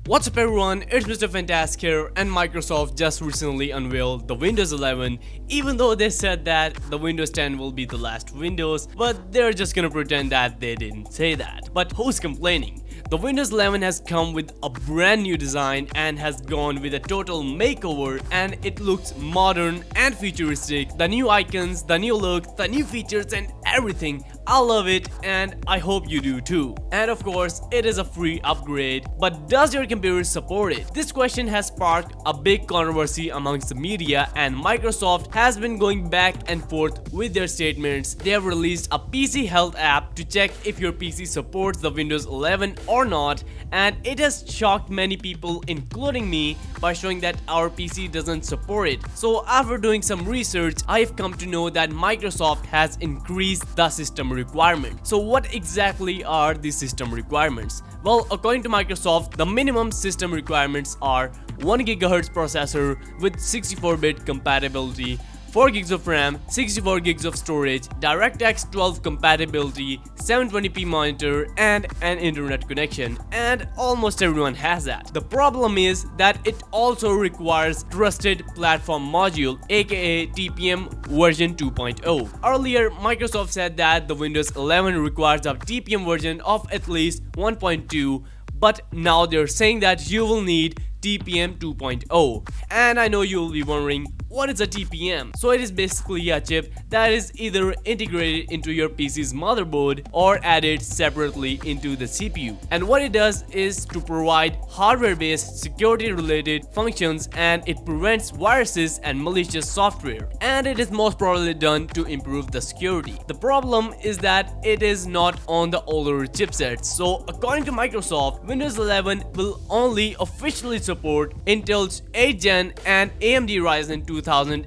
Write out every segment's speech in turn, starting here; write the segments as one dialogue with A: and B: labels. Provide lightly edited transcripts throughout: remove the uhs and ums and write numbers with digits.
A: What's up everyone, it's Mr. Fantastic here, and Microsoft just recently unveiled the Windows 11, even though they said that the Windows 10 will be the last Windows, but they're just gonna pretend that they didn't say that. But who's complaining? The Windows 11 has come with a brand new design and has gone with a total makeover, and it looks modern and futuristic. The new icons, the new look, the new features and everything. I love it and I hope you do too. And of course, it is a free upgrade, but does your computer support it? This question has sparked a big controversy amongst the media, and Microsoft has been going back and forth with their statements. They have released a PC health app to check if your PC supports the Windows 11 or not, and it has shocked many people, including me, by showing that our PC doesn't support it. So after doing some research, I have come to know that Microsoft has increased the system requirement. So what exactly are the system requirements? Well, according to Microsoft, the minimum system requirements are 1 GHz processor with 64-bit compatibility, 4 gigs of RAM, 64 gigs of storage, DirectX 12 compatibility, 720p monitor, and an internet connection. And almost everyone has that. The problem is that it also requires Trusted Platform Module, aka TPM version 2.0. Earlier, Microsoft said that the Windows 11 requires a TPM version of at least 1.2, but now they're saying that you will need TPM 2.0. And I know you'll be wondering, what is a TPM? So it is basically a chip that is either integrated into your PC's motherboard or added separately into the CPU. And what it does is to provide hardware-based security-related functions, and it prevents viruses and malicious software. And it is most probably done to improve the security. The problem is that it is not on the older chipsets. So according to Microsoft, Windows 11 will only officially support Intel's 8th Gen and AMD Ryzen 2000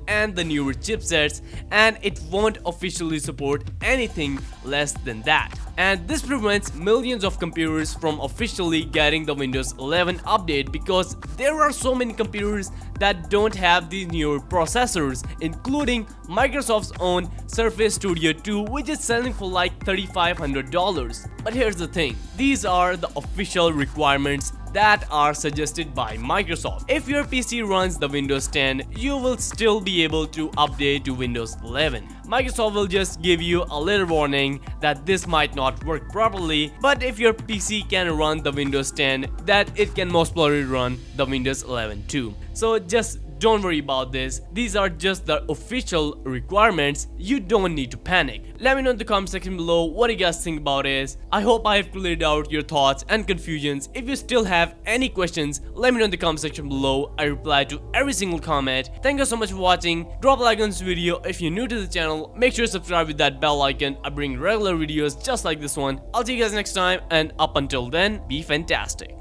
A: and the newer chipsets, and it won't officially support anything less than that. And this prevents millions of computers from officially getting the Windows 11 update, because there are so many computers that don't have these newer processors, including Microsoft's own Surface Studio 2, which is selling for like $3,500. But here's the thing, these are the official requirements that are suggested by Microsoft. If your PC runs the Windows 10, you will still be able to update to Windows 11. Microsoft will just give you a little warning that this might not work properly, but if your PC can run the Windows 10, that it can most probably run the Windows 11 too. So just don't worry about this. These are just the official requirements. You don't need to panic. Let me know in the comment section below what you guys think about it. I hope I have cleared out your thoughts and confusions. If you still have any questions, let me know in the comment section below. I reply to every single comment. Thank you so much for watching. Drop a like on this video if you're new to the channel. Make sure to subscribe with that bell icon. I bring regular videos just like this one. I'll see you guys next time, and up until then, be fantastic.